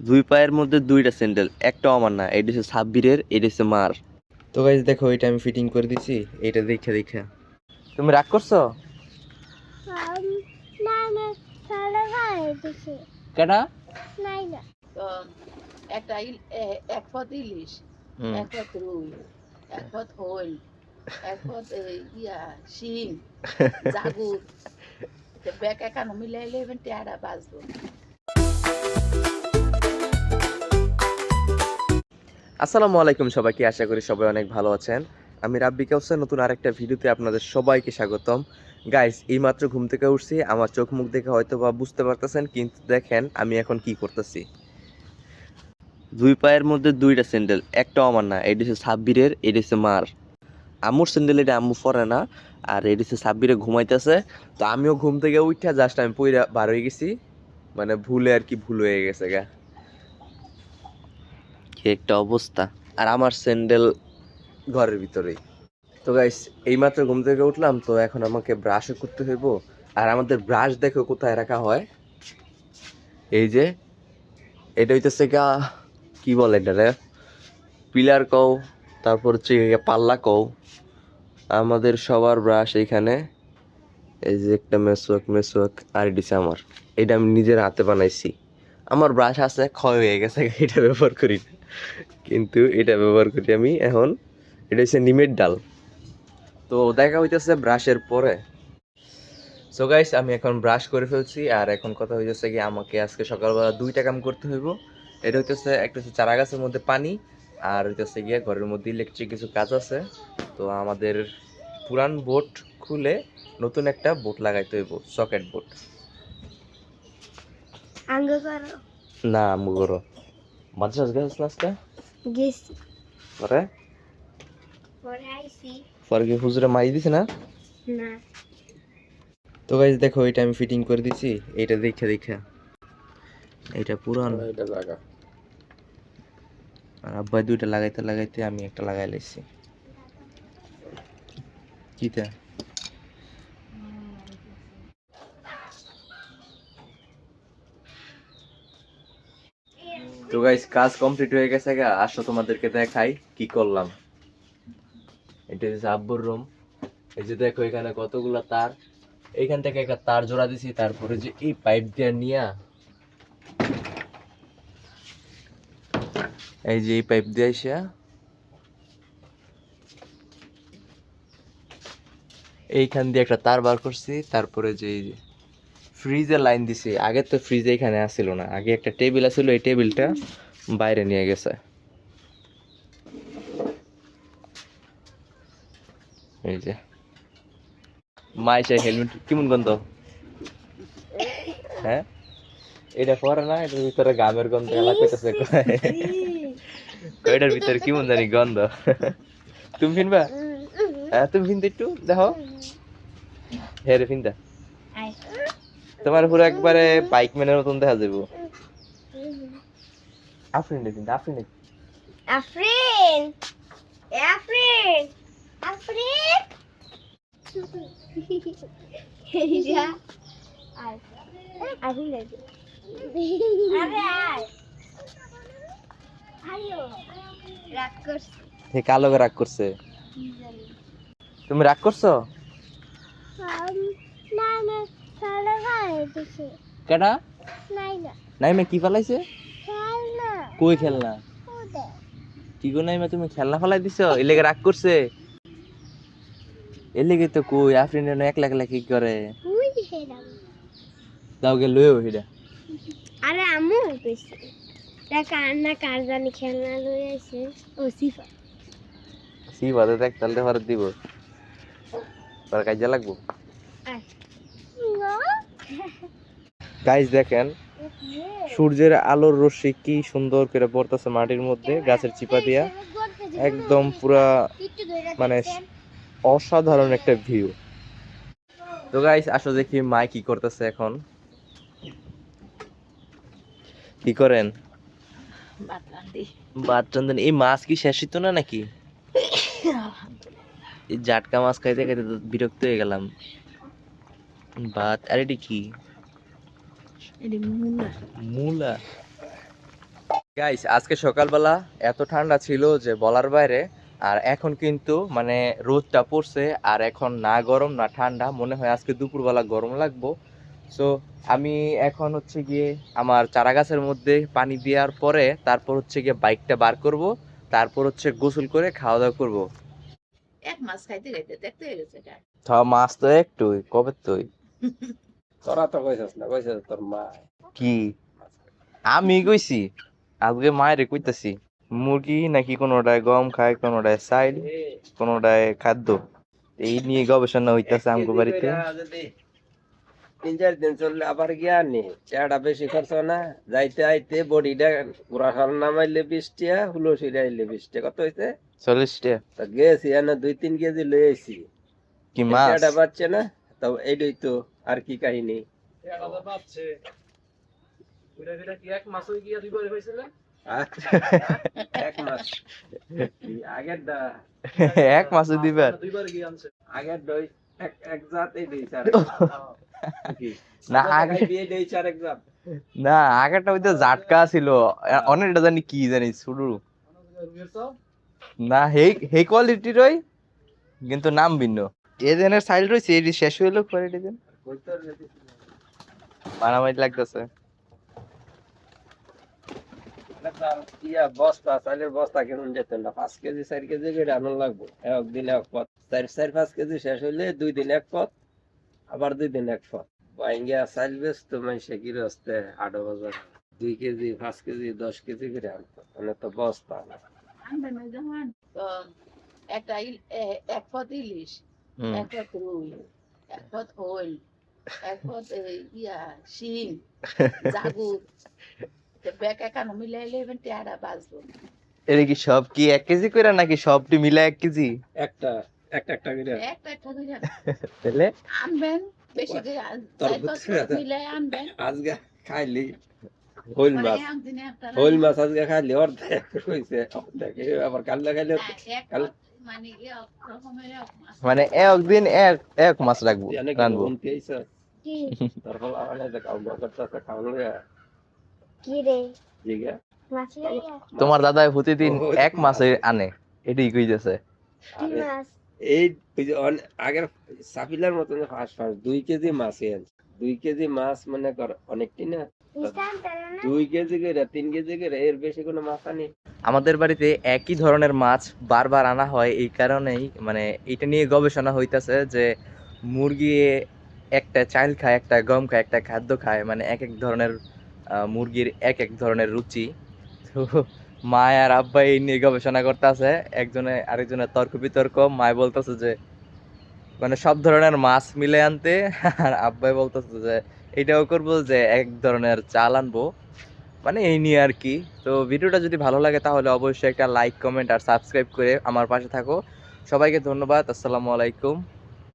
দুই পায়ের মধ্যে দুইটা স্যান্ডেল, একটাও আমার না। এটা হচ্ছে সাব্বিরের, এটা হচ্ছে মার। তো গাইস দেখো, এটা আমি ফিটিং করে দিছি। এটা দেখে দেখে তুমি রাগ করছো না না তাহলে ভাই দিছি কেডা? নাই না তো একটা এক পথ ইলিশ, এক পথ রুই, এক পথ হইল, এক পথ শিং, জাগুর, ব্যাগ একানো মিলাইলে এবার টেয়ারা বাঁচবো। আসসালামু আলাইকুম সবাইকে, আশা করি সবাই অনেক ভালো আছেন। আমি রাব্বি কাউসার, নতুন আরেকটা ভিডিওতে আপনাদের সবাইকে স্বাগতম। গাইস, এইমাত্র ঘুম থেকে উঠছি। আমার চোখ মুখ দেখে হয়তো বা বুঝতে পারতেছেন, কিন্তু দেখেন আমি এখন কি করতেছি। দুই পায়ের মধ্যে দুইটা স্যান্ডেল, একটাও আমার না। এটা হচ্ছে সাব্বিরের, এটা হচ্ছে মার। আম্মুর স্যান্ডেল, এটা আম্মু পরে না। আর এটা হচ্ছে সাব্বিরে ঘুমাইতেছে। তো আমিও ঘুম থেকে উঠা জাস্ট আমি পইরা বার হয়ে গেছি, মানে ভুলে আর কি, ভুল হয়ে গেছে গা। কি একটা অবস্থা। আর আমার স্যান্ডেল ঘরের ভিতরেই। তো গাইস, এইমাত্র ঘুম থেকে উঠলাম, তো এখন আমাকে ব্রাশও করতে হইব। আর আমাদের ব্রাশ দেখো কোথায় রাখা হয়। এই যে, এটা হইতেছে গা, কি বলে এটারে, পিলার কও, তারপর হচ্ছে পাল্লা কও। আমাদের সবার ব্রাশ এইখানে। এই যে একটা মেসওয়াক মেসওয়াক, আর এডিছে আমার। এটা আমি নিজের হাতে বানাইছি। আমার ব্রাশ আছে, ক্ষয় হয়ে গেছে, এটা ব্যবহার করি না। কিন্তু এটা ব্যবহার করি আমি এখন। এটা হচ্ছে নিমের ডাল। তো দেখা হইতেছে ব্রাশের পরে। সো গাইস, আমি এখন ব্রাশ করে ফেলছি। আর এখন কথা হইতেছে কি, আমাকে আজকে সকালবেলা দুইটা কাম করতে হইব। এটা হইতেছে, একটা হচ্ছে চারা গাছের মধ্যে পানি, আর হইতেছে গিয়ে ঘরের মধ্যে ইলেকট্রিক কিছু কাজ আছে। তো আমাদের পুরান বোর্ড খুলে নতুন একটা বোর্ড লাগাইতে হইব, সকেট বোর্ড। আঙ্গ করো না আমু করো। মাদ্রাস গেছিস না আজকে? গেছি পরে পরে আইছি পরে কি হুজুরে মাই দিছে না? না তো গাইস দেখো, এটা আমি ফিটিং করে দিছি। এটা দেখে দেখে এটা পুরান। এটা লাগা আর আব্বাই দুইটা লাগাইতে লাগাইতে আমি একটা লাগাই লাইছি। কিটা? তো গাইস, কাজ কমপ্লিট হয়ে গেছে গা। আসো তোমাদেরকে দেখাই কি করলাম। এটা হচ্ছে আব্বুর রুম। এই যে দেখো, এখানে কতগুলা তার। এইখান থেকে একটা তার জোড়া দিছি, তারপরে যে এই পাইপ দিয়ে নিয়া, এই যে এই পাইপ দিয়ে আইসা এইখান দিয়ে একটা তার বার করছি। তারপরে যে এই যে ফ্রিজের লাইন দিছি। আগে তো ফ্রিজ এখানে আসছিল না, আগে একটা টেবিল আছিল, এই টেবিলটা বাইরে নিয়ে গেছে। এই যে মাইশা হেলমেট কেমন গন্ধ, হ্যাঁ? এটা পরে না, এটার ভিতরে গামের গন্ধ এলা কইতাছে। এটার ভিতরে কেমন জানি গন্ধ। তুমি ফিনবা? হ্যাঁ তুমি ফিনতে একটু দেখো। হ্যাঁ রে, ফিনতা। তোমার পুরো একবারে বাইক ম্যানের মতন দেখা যাবো। আফরিন রে ফিনতা, আফরিন। আফরিন আফরিন আফরিন এইটা আয় আফরিন আরে আয় আয়ো রাগ করছি হে কালো রাগ করছে। তুমি রাগ করছো না না তাহলে ভাই দিছি কেডা? নাই না নাই মে কি ফেলাইছে? খেল না কই খেলনা? ওদে কি গো নাই মে, তুমি খেলনা ফেলাই দিছো? এর লেগে রাগ করছে? এর লেগে তো কই, আফরিন একলা একলা কি করে? ওই হেরাম দাও গে লইও হিডা। আরে আম্মু কইছে তা কার না কার জানি খেলনা লই আইছে ও সিফা সি বাদে দেখ, তাহলে ভারত দিব পরে কাজে লাগবো। আয় না গাইস দেখেন, সূর্যের আলোর রশ্মি কি সুন্দর করে পড়তেছে মাটির মধ্যে, গাছের চিপা দিয়া। একদম পুরা মানে অসাধারণ একটা ভিউ। তো গাইস আসো দেখি মা কি করতেছে এখন। কি করেন? ভাত রান্ধি। ভাত রান্ধেন? এই মাছ কি শেষ হইতো না নাকি? এই জাটকা মাছ খাইতে খাইতে তো বিরক্ত হয়ে গেলাম। ভাত আর এটি কি? এটি মুলা। মূলা? গাইস আজকে সকালবেলা এত ঠান্ডা ছিল যে বলার বাইরে। আর এখন কিন্তু মানে রোদটা পড়ছে, আর এখন না গরম না ঠান্ডা, মনে হয় আজকে দুপুরবেলা গরম লাগবো। সো আমি এখন হচ্ছে গিয়ে আমার চারা গাছের মধ্যে পানি দেওয়ার পরে তারপর হচ্ছে গিয়ে বাইকটা বার করব, তারপর হচ্ছে গোসল করে খাওয়া দাওয়া করবো। এক মাছ খাইতে খাইতে দেখতে হয়ে গেছে এটা। মাছ তো একটু কবে তুই তোরা তো কইছস না, কইছস তোর মা। কি আমি কইছি? আজকে মায়ের কইতাছি মুরগি নাকি কোনোটায় গম খায়, কোনোটায় চাইল, কোনোটায় খাদ্য, এই নিয়ে গবেষণা হইতাছে আমগো বাড়িতে। যদি 3-4 দিন চললে আবার গিয়া নি চেহারা বেশি খরচ না, যাইতে আইতে বডিটা পুরা সাল নামাইলে 20 টাকা, হুলো সিরে আইলে 20 টাকা, কত হইছে? 40 টাকা। তা গেছি এনে 2-3 কেজি লই আইছি, কি মাছ? চেহারা পাচ্ছে না, তো এইটাই তো আর কি কাহিনী। এক মাস আগের দা, এক মাসে দিবেন? আগের দই এক জাত, এই দুই চার না আগে, বিয়ে দেই চার এক জাত। না আগেরটা হইতে জাটকা ছিল, অনেকটা জানি কি জানি শুরু, না হেই হেই কোয়ালিটির ওই, কিন্তু নাম ভিন্ন। এজেনের সাইল রইছে, এটি শেষ হইলো পরে এজেন কইতর যদি মারামারি লাগতেছে। ইয়া বস্তা, চালের বস্তা কিনুন যেত না, 5 কেজি 4 কেজি করে আনন্দ লাগবো একদিন এক পথ, 4-5 কেজি শেষ হইলে 2 দিন এক পথ, আবার 2 দিন এক পথ বাইঙ্গা চাল বেচতো মানুষে গৃহস্থে 8 বাজার 2 কেজি 5 কেজি 10 কেজি করে আনতো, মানে তো বস্তা না। আনবেন ওই যখন তো একটা এক পথ ইলিশ, হুম। এক পথ রুই, এক পথ হইল, এক পথ শিং, জাগুর, ব্যাগ একানো মিলাইলে এবার টেয়ারা বাঁচবো। এটা কি সব কি 1 কেজি করে নাকি সবটি মিলে 1 কেজি? একটা একটা একটা করে একটা একটা করে তাহলে আনবেন, বেশি করে তোর 4-5 বুঝছে পথ মিলাই আনবেন। আজকে খাইলি হইল পরে মাছ, একদিনে একটা হইল মাছ আজকে খাইলি অর্ধেক হইছে, অর্ধেক আবার কাল খাইলে এক কাল পথ মানে এক রকমের এক মাছ। মানে একদিন এক এক মাছ রাখবো, জানে কি রানবো। উনতি আইছে কি তারপর আলাদা যে কাউ করতেছে খাওয়ানো কি রে জিগা মাছ লইয়া তোমার দাদা প্রতিদিন এক মাছে আনে, এটাই কইতেছে। কি মাছ এই ওই যে আগের সাপিলার মতন ফাঁস 2 কেজি মাছ আনছে, 2 কেজি মাছ মনে কর অনেকটি না, নিস্তান তারা না 2 কেজি করে 3 কেজি করে এর বেশি কোনো মাছ আনি। আমাদের বাড়িতে একই ধরনের মাছ বারবার আনা হয়, এই কারণেই মানে এটা নিয়ে গবেষণা হইতাছে যে মুরগি একটা চাইল খায়, একটা গম খায়, একটা খাদ্য খায়, মানে এক এক ধরনের মুরগির এক এক ধরনের রুচি। তো মা আর আব্বা এই নিয়ে গবেষণা করতেছে, একজনে আরেকজনের তর্ক বিতর্ক। মায় বলতেছে যে মানে সব ধরনের মাছ মিলে আনতে, আর আব্বাই বলতেছে যে এটাও করবো যে এক ধরনের চাল আনবো, মানে এই নিয়ে আর কি। তো ভিডিওটা যদি ভালো লাগে তাহলে অবশ্যই একটা লাইক, কমেন্ট আর সাবস্ক্রাইব করে আমার পাশে থাকো। সবাইকে ধন্যবাদ। আসসালামু আলাইকুম।